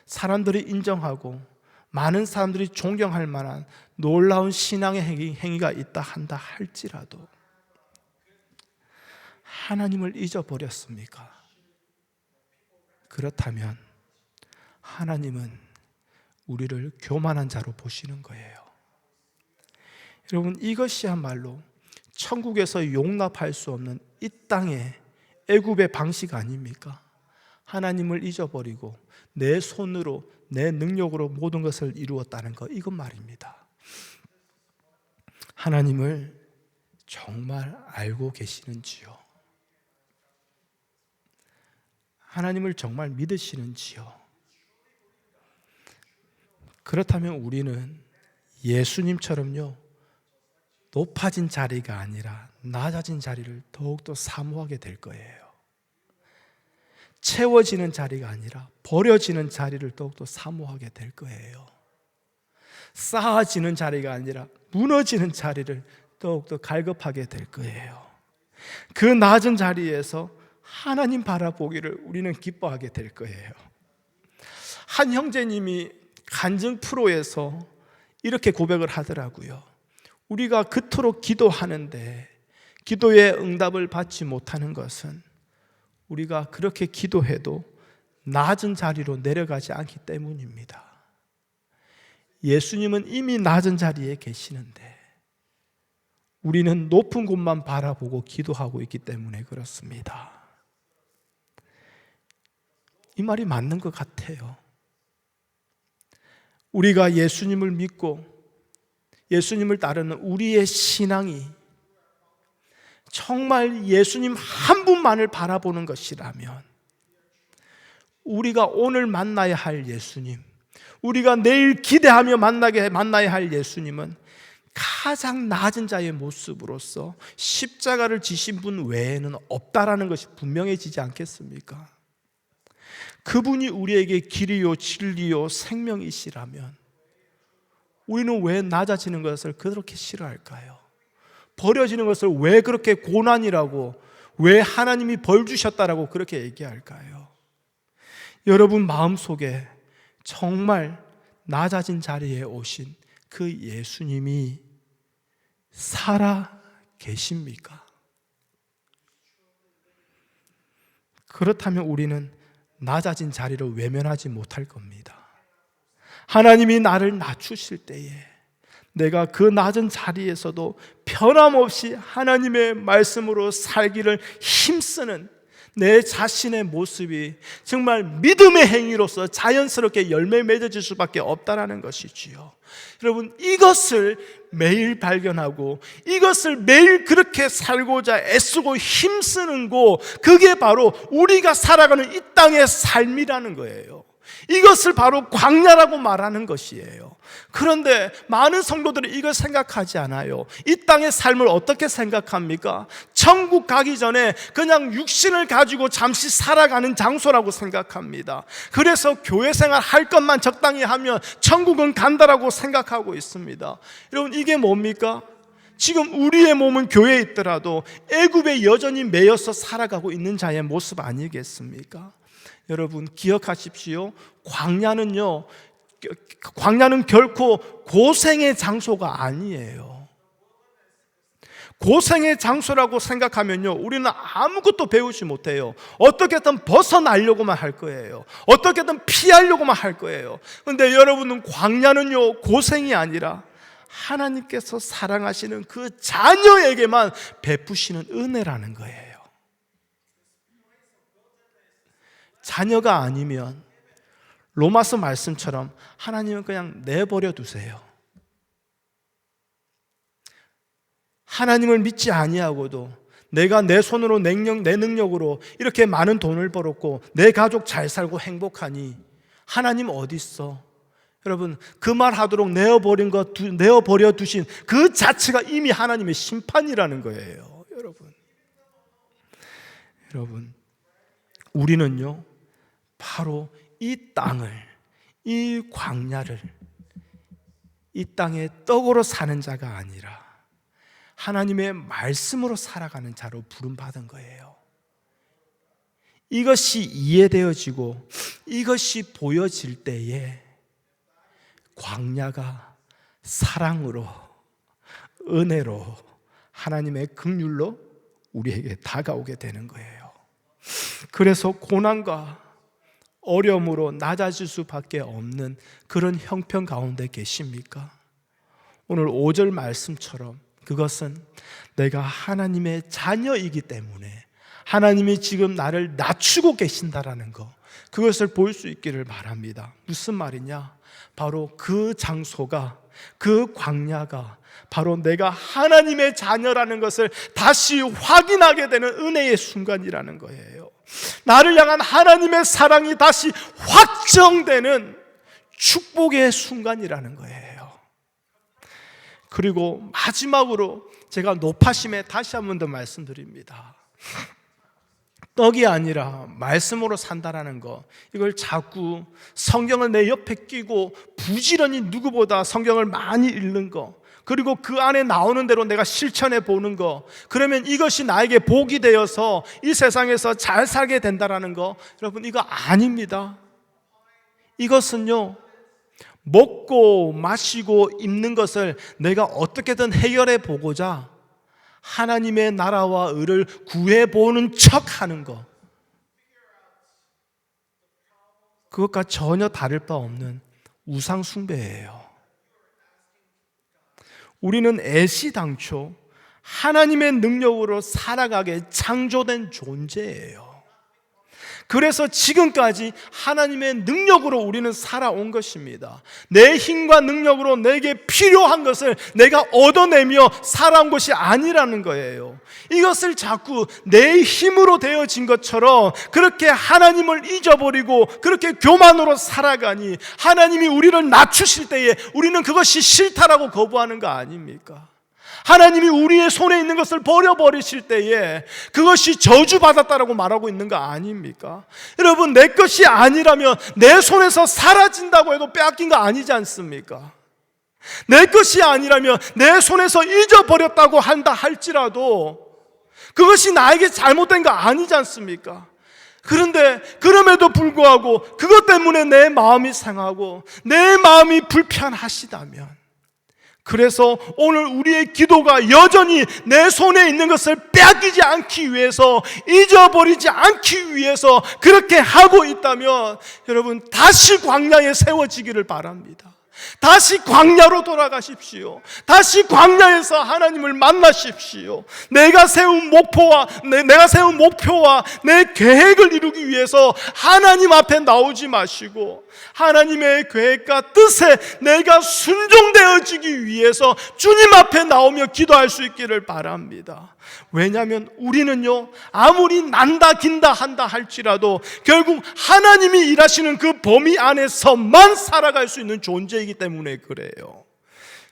사람들이 인정하고 많은 사람들이 존경할 만한 놀라운 신앙의 행위가 있다 한다 할지라도 하나님을 잊어버렸습니까? 그렇다면 하나님은 우리를 교만한 자로 보시는 거예요. 여러분, 이것이야말로 천국에서 용납할 수 없는 이 땅의 애굽의 방식 아닙니까? 하나님을 잊어버리고 내 손으로 내 능력으로 모든 것을 이루었다는 것, 이것 말입니다. 하나님을 정말 알고 계시는지요? 하나님을 정말 믿으시는지요? 그렇다면 우리는 예수님처럼요, 높아진 자리가 아니라 낮아진 자리를 더욱더 사모하게 될 거예요. 채워지는 자리가 아니라 버려지는 자리를 더욱더 사모하게 될 거예요. 쌓아지는 자리가 아니라 무너지는 자리를 더욱더 갈급하게 될 거예요. 그 낮은 자리에서 하나님 바라보기를 우리는 기뻐하게 될 거예요. 한 형제님이 간증 프로에서 이렇게 고백을 하더라고요. 우리가 그토록 기도하는데 기도의 응답을 받지 못하는 것은 우리가 그렇게 기도해도 낮은 자리로 내려가지 않기 때문입니다. 예수님은 이미 낮은 자리에 계시는데 우리는 높은 곳만 바라보고 기도하고 있기 때문에 그렇습니다. 이 말이 맞는 것 같아요. 우리가 예수님을 믿고 예수님을 따르는 우리의 신앙이 정말 예수님 한 분만을 바라보는 것이라면 우리가 오늘 만나야 할 예수님, 우리가 내일 기대하며 만나야 할 예수님은 가장 낮은 자의 모습으로서 십자가를 지신 분 외에는 없다라는 것이 분명해지지 않겠습니까? 그분이 우리에게 길이요 진리요 생명이시라면 우리는 왜 낮아지는 것을 그렇게 싫어할까요? 버려지는 것을 왜 그렇게 고난이라고, 왜 하나님이 벌 주셨다라고 그렇게 얘기할까요? 여러분 마음속에 정말 낮아진 자리에 오신 그 예수님이 살아 계십니까? 그렇다면 우리는 낮아진 자리를 외면하지 못할 겁니다. 하나님이 나를 낮추실 때에 내가 그 낮은 자리에서도 변함없이 하나님의 말씀으로 살기를 힘쓰는 내 자신의 모습이 정말 믿음의 행위로서 자연스럽게 열매 맺어질 수밖에 없다라는 것이지요. 여러분, 이것을 매일 발견하고 이것을 매일 그렇게 살고자 애쓰고 힘쓰는 거, 그게 바로 우리가 살아가는 이 땅의 삶이라는 거예요. 이것을 바로 광야라고 말하는 것이에요. 그런데 많은 성도들이 이걸 생각하지 않아요. 이 땅의 삶을 어떻게 생각합니까? 천국 가기 전에 그냥 육신을 가지고 잠시 살아가는 장소라고 생각합니다. 그래서 교회 생활 할 것만 적당히 하면 천국은 간다라고 생각하고 있습니다. 여러분, 이게 뭡니까? 지금 우리의 몸은 교회에 있더라도 애굽에 여전히 매여서 살아가고 있는 자의 모습 아니겠습니까? 여러분, 기억하십시오. 광야는 결코 고생의 장소가 아니에요. 고생의 장소라고 생각하면요, 우리는 아무것도 배우지 못해요. 어떻게든 벗어나려고만 할 거예요. 어떻게든 피하려고만 할 거예요. 그런데 여러분은 광야는요, 고생이 아니라 하나님께서 사랑하시는 그 자녀에게만 베푸시는 은혜라는 거예요. 자녀가 아니면 로마서 말씀처럼 하나님은 그냥 내버려 두세요. 하나님을 믿지 아니하고도 내가 내 손으로 내 능력으로 이렇게 많은 돈을 벌었고 내 가족 잘 살고 행복하니 하나님 어디 있어? 여러분, 그 말 하도록 내어버려 두신 그 자체가 이미 하나님의 심판이라는 거예요. 여러분, 우리는요, 바로 이 땅을, 이 광야를 이 땅의 떡으로 사는 자가 아니라 하나님의 말씀으로 살아가는 자로 부름받은 거예요. 이것이 이해되어지고 이것이 보여질 때에 광야가 사랑으로, 은혜로, 하나님의 긍휼로 우리에게 다가오게 되는 거예요. 그래서 고난과 어려움으로 낮아질 수밖에 없는 그런 형편 가운데 계십니까? 오늘 5절 말씀처럼 그것은 내가 하나님의 자녀이기 때문에 하나님이 지금 나를 낮추고 계신다라는 거, 그것을 볼 수 있기를 바랍니다. 무슨 말이냐? 바로 그 장소가, 그 광야가 바로 내가 하나님의 자녀라는 것을 다시 확인하게 되는 은혜의 순간이라는 거예요. 나를 향한 하나님의 사랑이 다시 확정되는 축복의 순간이라는 거예요. 그리고 마지막으로 제가 높아심에 다시 한 번 더 말씀드립니다. 떡이 아니라 말씀으로 산다라는 거, 이걸 자꾸 성경을 내 옆에 끼고 부지런히 누구보다 성경을 많이 읽는 거, 그리고 그 안에 나오는 대로 내가 실천해 보는 거, 그러면 이것이 나에게 복이 되어서 이 세상에서 잘 살게 된다라는 거, 여러분, 이거 아닙니다. 이것은요, 먹고 마시고 입는 것을 내가 어떻게든 해결해 보고자 하나님의 나라와 의를 구해보는 척하는 것, 그것과 전혀 다를 바 없는 우상 숭배예요. 우리는 애시당초 하나님의 능력으로 살아가게 창조된 존재예요. 그래서 지금까지 하나님의 능력으로 우리는 살아온 것입니다. 내 힘과 능력으로 내게 필요한 것을 내가 얻어내며 살아온 것이 아니라는 거예요. 이것을 자꾸 내 힘으로 되어진 것처럼 그렇게 하나님을 잊어버리고 그렇게 교만으로 살아가니 하나님이 우리를 낮추실 때에 우리는 그것이 싫다라고 거부하는 거 아닙니까? 하나님이 우리의 손에 있는 것을 버려버리실 때에 그것이 저주받았다라고 말하고 있는 거 아닙니까? 여러분, 내 것이 아니라면 내 손에서 사라진다고 해도 빼앗긴 거 아니지 않습니까? 내 것이 아니라면 내 손에서 잊어버렸다고 한다 할지라도 그것이 나에게 잘못된 거 아니지 않습니까? 그런데 그럼에도 불구하고 그것 때문에 내 마음이 상하고 내 마음이 불편하시다면, 그래서 오늘 우리의 기도가 여전히 내 손에 있는 것을 빼앗기지 않기 위해서, 잊어버리지 않기 위해서 그렇게 하고 있다면 여러분, 다시 광야에 세워지기를 바랍니다. 다시 광야로 돌아가십시오. 다시 광야에서 하나님을 만나십시오. 내가 세운 목표와 내 계획을 이루기 위해서 하나님 앞에 나오지 마시고 하나님의 계획과 뜻에 내가 순종되어지기 위해서 주님 앞에 나오며 기도할 수 있기를 바랍니다. 왜냐하면 우리는요, 아무리 난다 긴다 한다 할지라도 결국 하나님이 일하시는 그 범위 안에서만 살아갈 수 있는 존재이기 때문에 그래요.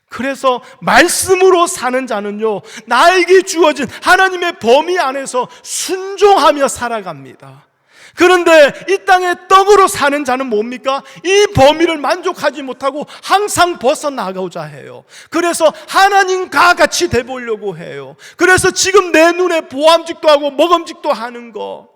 그래서 말씀으로 사는 자는요, 나에게 주어진 하나님의 범위 안에서 순종하며 살아갑니다. 그런데 이 땅에 떡으로 사는 자는 뭡니까? 이 범위를 만족하지 못하고 항상 벗어나가고자 해요. 그래서 하나님과 같이 돼보려고 해요. 그래서 지금 내 눈에 보암직도 하고 먹음직도 하는 거,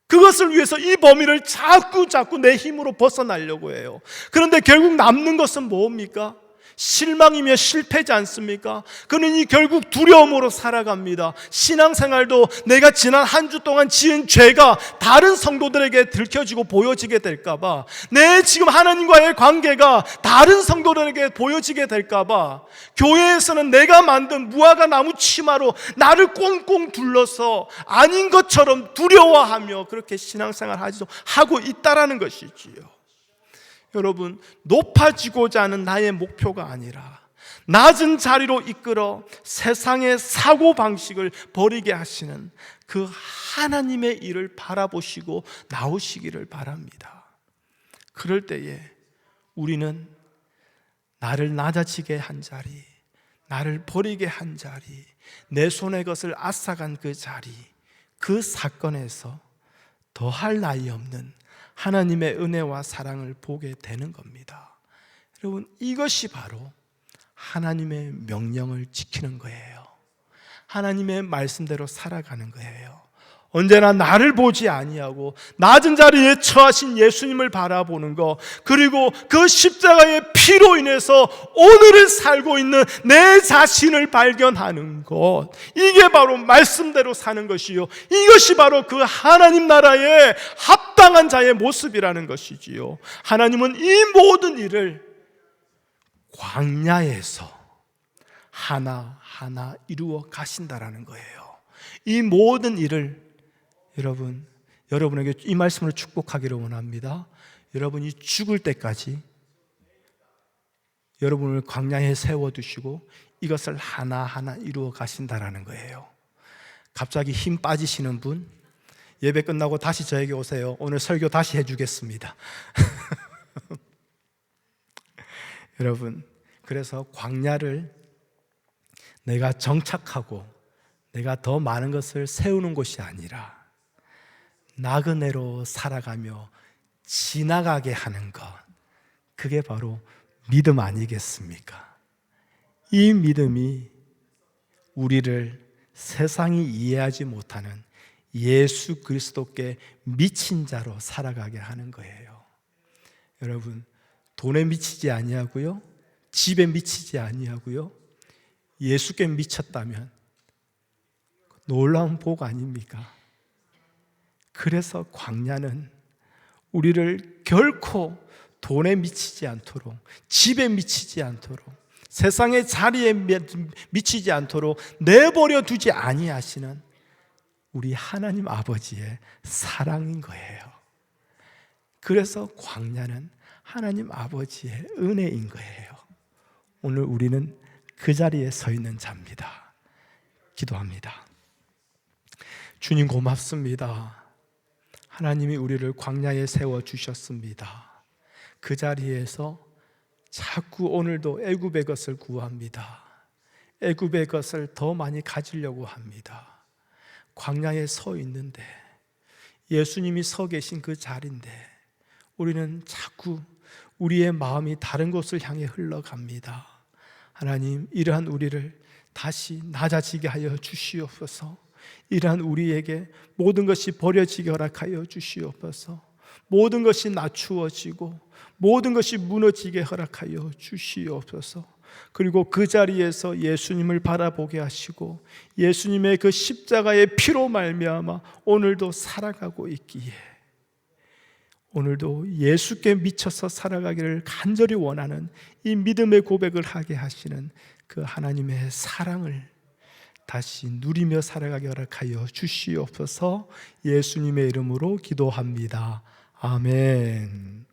그것을 위해서 이 범위를 자꾸 내 힘으로 벗어나려고 해요. 그런데 결국 남는 것은 뭡니까? 실망이며 실패지 않습니까? 그러니 결국 두려움으로 살아갑니다. 신앙생활도 내가 지난 한 주 동안 지은 죄가 다른 성도들에게 들켜지고 보여지게 될까봐, 내 지금 하나님과의 관계가 다른 성도들에게 보여지게 될까봐, 교회에서는 내가 만든 무화과 나무 치마로 나를 꽁꽁 둘러서 아닌 것처럼 두려워하며 그렇게 신앙생활 하고 있다라는 것이지요. 여러분, 높아지고자 하는 나의 목표가 아니라 낮은 자리로 이끌어 세상의 사고방식을 버리게 하시는 그 하나님의 일을 바라보시고 나오시기를 바랍니다. 그럴 때에 우리는 나를 낮아지게 한 자리, 나를 버리게 한 자리, 내 손의 것을 앗아간 그 자리, 그 사건에서 더할 나위 없는 하나님의 은혜와 사랑을 보게 되는 겁니다. 여러분, 이것이 바로 하나님의 명령을 지키는 거예요. 하나님의 말씀대로 살아가는 거예요. 언제나 나를 보지 아니하고 낮은 자리에 처하신 예수님을 바라보는 것, 그리고 그 십자가의 피로 인해서 오늘을 살고 있는 내 자신을 발견하는 것, 이게 바로 말씀대로 사는 것이요, 이것이 바로 그 하나님 나라의 합당한 자의 모습이라는 것이지요. 하나님은 이 모든 일을 광야에서 하나하나 이루어 가신다라는 거예요. 이 모든 일을 여러분에게 이 말씀으로 축복하기를 원합니다. 여러분이 죽을 때까지 여러분을 광야에 세워두시고 이것을 하나하나 이루어 가신다라는 거예요. 갑자기 힘 빠지시는 분, 예배 끝나고 다시 저에게 오세요. 오늘 설교 다시 해주겠습니다. 여러분, 그래서 광야를 내가 정착하고 내가 더 많은 것을 세우는 곳이 아니라 나그네로 살아가며 지나가게 하는 것, 그게 바로 믿음 아니겠습니까? 이 믿음이 우리를 세상이 이해하지 못하는 예수 그리스도께 미친 자로 살아가게 하는 거예요. 여러분, 돈에 미치지 아니하고요, 집에 미치지 아니하고요, 예수께 미쳤다면 놀라운 복 아닙니까? 그래서 광야는 우리를 결코 돈에 미치지 않도록, 집에 미치지 않도록, 세상의 자리에 미치지 않도록 내버려 두지 아니하시는 우리 하나님 아버지의 사랑인 거예요. 그래서 광야는 하나님 아버지의 은혜인 거예요. 오늘 우리는 그 자리에 서 있는 자입니다. 기도합니다. 주님, 고맙습니다. 하나님이 우리를 광야에 세워주셨습니다. 그 자리에서 자꾸 오늘도 애굽의 것을 구합니다. 애굽의 것을 더 많이 가지려고 합니다. 광야에 서 있는데, 예수님이 서 계신 그 자리인데 우리는 자꾸 우리의 마음이 다른 곳을 향해 흘러갑니다. 하나님, 이러한 우리를 다시 낮아지게 하여 주시옵소서. 이러한 우리에게 모든 것이 버려지게 허락하여 주시옵소서. 모든 것이 낮추어지고 모든 것이 무너지게 허락하여 주시옵소서. 그리고 그 자리에서 예수님을 바라보게 하시고 예수님의 그 십자가의 피로 말미암아 오늘도 살아가고 있기에 오늘도 예수께 미쳐서 살아가기를 간절히 원하는 이 믿음의 고백을 하게 하시는 그 하나님의 사랑을 다시 누리며 살아가게 허락하여 주시옵소서. 예수님의 이름으로 기도합니다. 아멘.